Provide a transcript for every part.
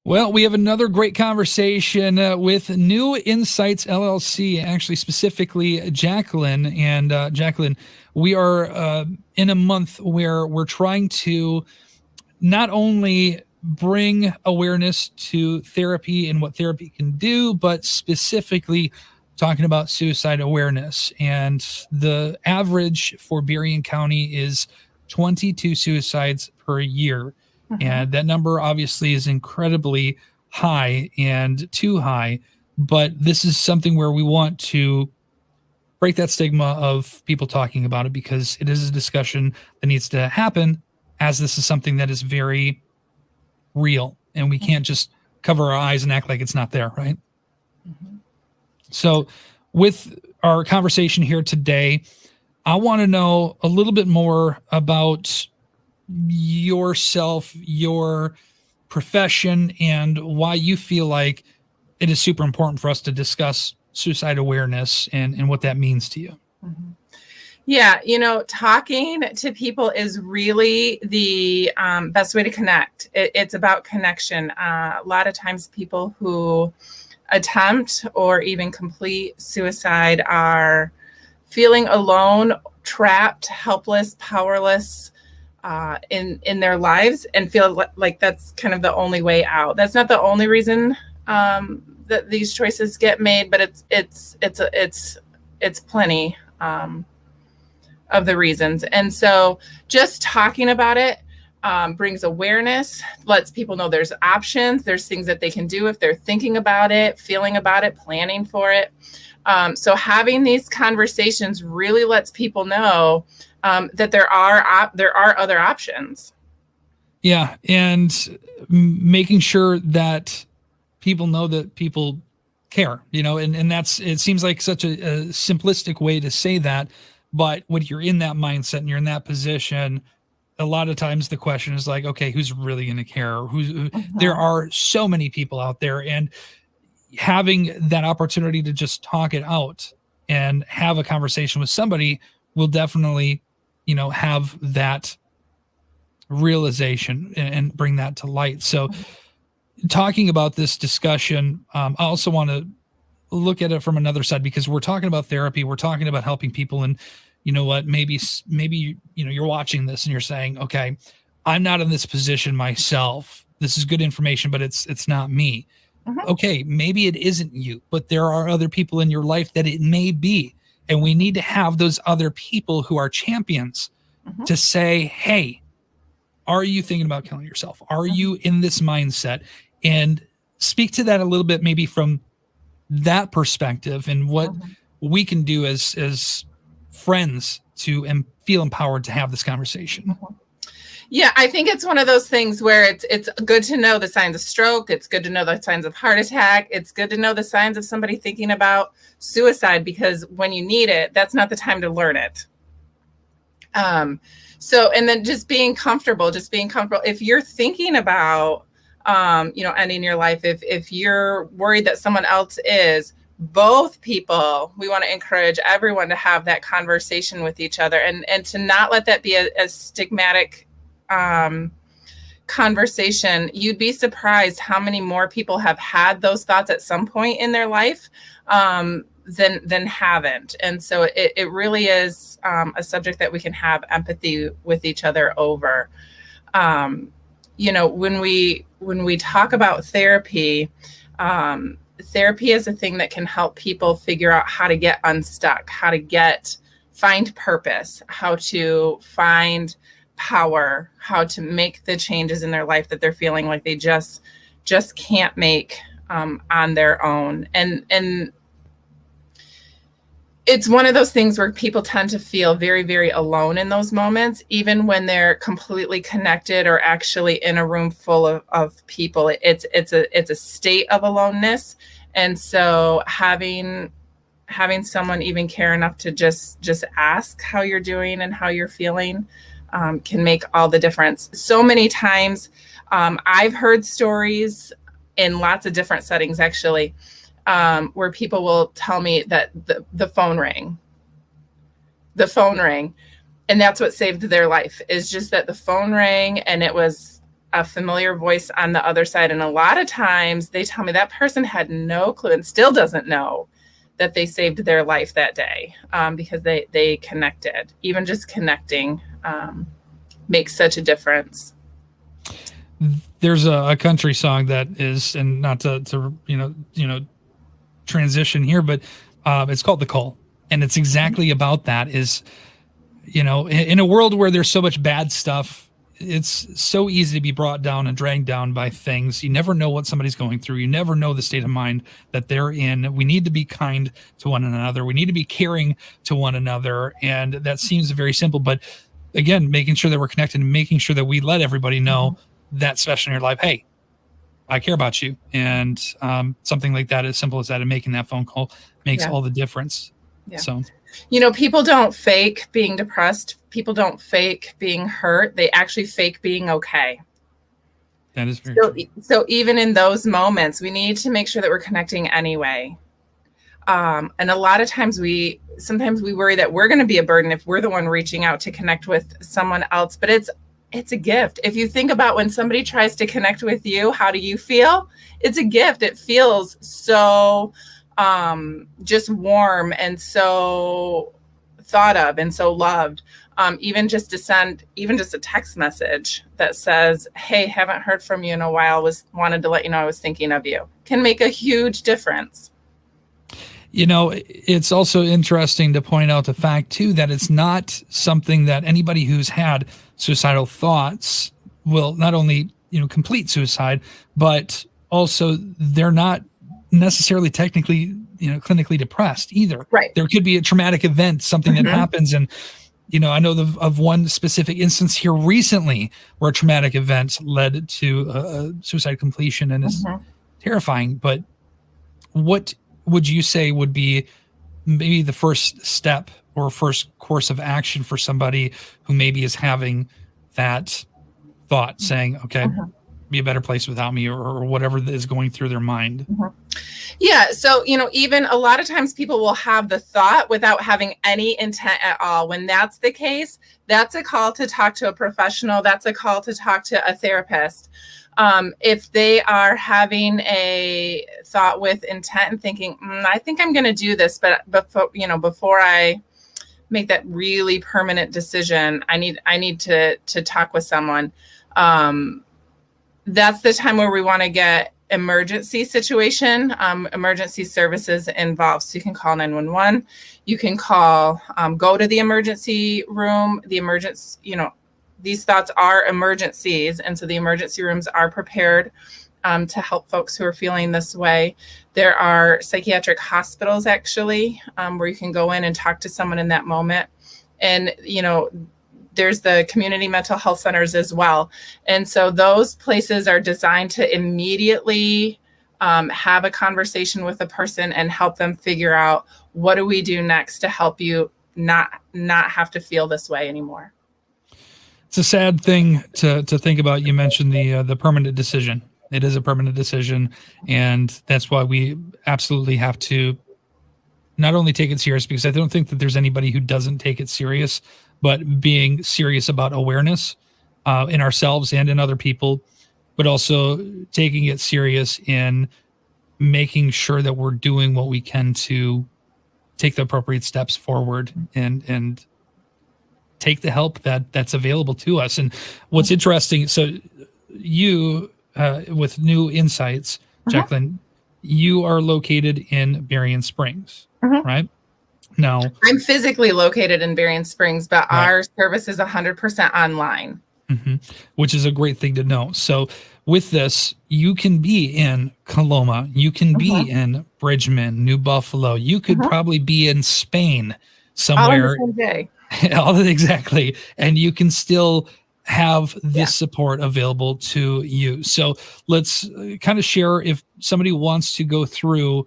Well, we have another great conversation with New Insights LLC, actually specifically Jacqueline. And Jacqueline, we are in a month where we're trying to not only bring awareness to therapy and what therapy can do, but specifically talking about suicide awareness. And the average for Berrien County is 22 suicides per year. And that number obviously is incredibly high and too high. But this is something where we want to break that stigma of people talking about it, because it is a discussion that needs to happen, as this is something that is very real and we can't just cover our eyes and act like it's not there, right? So with our conversation here today, I want to know a little bit more about yourself, your profession, and why you feel like it is super important for us to discuss suicide awareness and what that means to you. Yeah, talking to people is really the best way to connect. It's about connection. A lot of times people who attempt or even complete suicide are feeling alone, trapped, helpless, powerless in their lives, and feel like that's kind of the only way out. That's not the only reason that these choices get made, but it's plenty of the reasons. And so just talking about it brings awareness, lets people know there's options, there's things that they can do if they're thinking about it, feeling about it, planning for it. So having these conversations really lets people know that there are other options. Yeah, and making sure that people know that people care, and that's, it seems like such a simplistic way to say that, but when you're in that mindset and you're in that position, a lot of times the question is like, okay, who's really going to care? There are so many people out there, and having that opportunity to just talk it out and have a conversation with somebody will definitely, have that realization and bring that to light. So talking about this discussion, I also want to look at it from another side, because we're talking about therapy, we're talking about helping people. And you know what, maybe, you're watching this and you're saying, okay, I'm not in this position myself. This is good information, but it's not me. Okay, maybe it isn't you, but there are other people in your life that it may be. And we need to have those other people who are champions to say, hey, are you thinking about killing yourself? Are you in this mindset? And speak to that a little bit, maybe from that perspective, and what we can do as friends to feel empowered to have this conversation. Yeah, I think it's one of those things where it's good to know the signs of stroke. It's good to know the signs of heart attack. It's good to know the signs of somebody thinking about suicide, because when you need it, that's not the time to learn it. So, and then just being comfortable. If you're thinking about, ending your life, if you're worried that someone else is, both people, we want to encourage everyone to have that conversation with each other, and to not let that be a stigmatic conversation. You'd be surprised how many more people have had those thoughts at some point in their life than haven't. And so it really is a subject that we can have empathy with each other over. When we talk about therapy, therapy is a thing that can help people figure out how to get unstuck, how to find purpose, how to find power, how to make the changes in their life that they're feeling like they just can't make on their own. And it's one of those things where people tend to feel very, very alone in those moments, even when they're completely connected or actually in a room full of people. It's a state of aloneness. And so having someone even care enough to just ask how you're doing and how you're feeling can make all the difference. So many times I've heard stories in lots of different settings, actually, where people will tell me that the phone rang. The phone rang. And that's what saved their life, is just that the phone rang and it was a familiar voice on the other side. And a lot of times they tell me that person had no clue and still doesn't know that they saved their life that day, because they connected. Even just connecting makes such a difference. There's a country song that is, and not to transition here, but it's called "The Call," and it's exactly about that. Is, in a world where there's so much bad stuff, it's so easy to be brought down and dragged down by things. You never know what somebody's going through. You never know the state of mind that they're in. We need to be kind to one another. We need to be caring to one another. And that seems very simple, but again, making sure that we're connected and making sure that we let everybody know that, especially in your life, hey, I care about you. And something like that, as simple as that, and making that phone call makes all the difference. Yeah. So, people don't fake being depressed. People don't fake being hurt. They actually fake being okay. That is very true. So even in those moments, we need to make sure that we're connecting anyway. And a lot of times sometimes we worry that we're going to be a burden if we're the one reaching out to connect with someone else, but it's a gift. If you think about when somebody tries to connect with you, how do you feel? It's a gift. It feels so just warm and so thought of and so loved. Even just to send even just a text message that says, hey, haven't heard from you in a while, wanted to let you know I was thinking of you, can make a huge difference. It's also interesting to point out the fact too that it's not something that anybody who's had suicidal thoughts will not only complete suicide, but also they're not necessarily technically clinically depressed either. Right. There could be a traumatic event, something that happens, and I know of one specific instance here recently where a traumatic event led to a suicide completion, and it's terrifying. But what would you say would be maybe the first step or first course of action for somebody who maybe is having that thought, saying, okay, be a better place without me, or whatever is going through their mind? Yeah. So, even a lot of times people will have the thought without having any intent at all. When that's the case, that's a call to talk to a professional. That's a call to talk to a therapist. If they are having a thought with intent and thinking, I think I'm going to do this, but before I make that really permanent decision, I need to talk with someone. That's the time where we want to get emergency situation, emergency services involved. So you can call 911. You can call, go to the emergency room. These thoughts are emergencies. And so the emergency rooms are prepared to help folks who are feeling this way. There are psychiatric hospitals, actually, where you can go in and talk to someone in that moment. And, there's the community mental health centers as well. And so those places are designed to immediately have a conversation with a person and help them figure out, what do we do next to help you not have to feel this way anymore. It's a sad thing to think about. You mentioned the permanent decision. It is a permanent decision, and that's why we absolutely have to not only take it serious, because I don't think that there's anybody who doesn't take it serious, but being serious about awareness in ourselves and in other people, but also taking it serious in making sure that we're doing what we can to take the appropriate steps forward and take the help that's available to us. And what's interesting, so you, with New Insights, Jacqueline, you are located in Berrien Springs, right? No, I'm physically located in Berrien Springs, but our service is 100% online. Which is a great thing to know. So with this, you can be in Coloma, you can be in Bridgman, New Buffalo, you could probably be in Spain somewhere. All on the same day. Exactly. And you can still have this support available to you. So let's kind of share, if somebody wants to go through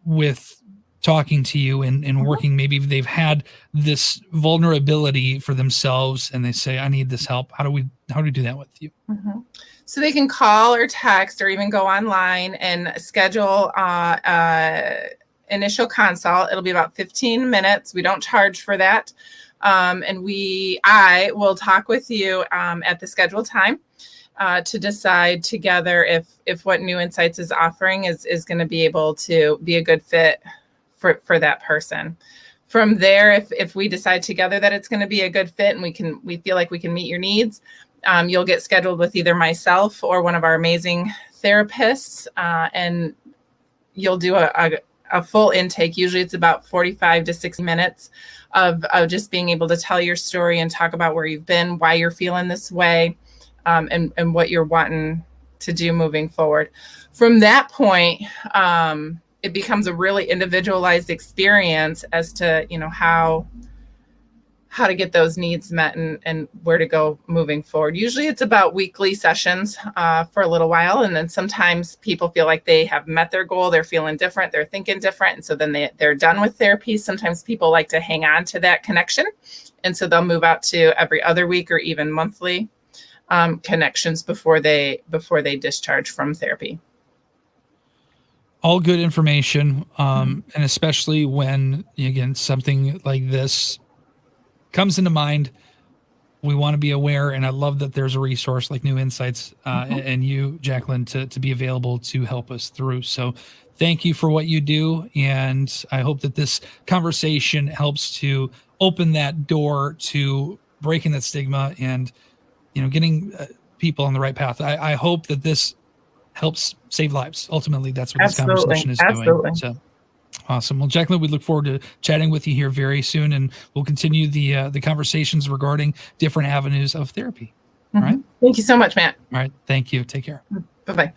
with talking to you and working, maybe they've had this vulnerability for themselves and they say, I need this help. How do we do that with you? So they can call or text or even go online and schedule initial consult. It'll be about 15 minutes. We don't charge for that. And I will talk with you at the scheduled time to decide together if what New Insights is offering is going to be able to be a good fit for that person. From there, if we decide together that it's going to be a good fit and we feel like we can meet your needs, you'll get scheduled with either myself or one of our amazing therapists, and you'll do a full intake. Usually it's about 45 to 60 minutes of just being able to tell your story and talk about where you've been, why you're feeling this way, and what you're wanting to do moving forward. From that point, it becomes a really individualized experience as to, how to get those needs met and where to go moving forward. Usually it's about weekly sessions for a little while. And then sometimes people feel like they have met their goal. They're feeling different. They're thinking different. And so then they're done with therapy. Sometimes people like to hang on to that connection. And so they'll move out to every other week or even monthly connections before they discharge from therapy. All good information. And especially when, again, something like this comes into mind, we want to be aware. And I love that there's a resource like New Insights and you, Jacqueline, to be available to help us through. So thank you for what you do. And I hope that this conversation helps to open that door to breaking that stigma and, getting people on the right path. I hope that this helps save lives. Ultimately, that's what this conversation is doing. So awesome. Well, Jacqueline, we look forward to chatting with you here very soon, and we'll continue the conversations regarding different avenues of therapy. All right. Thank you so much, Matt. All right. Thank you. Take care. Bye-bye.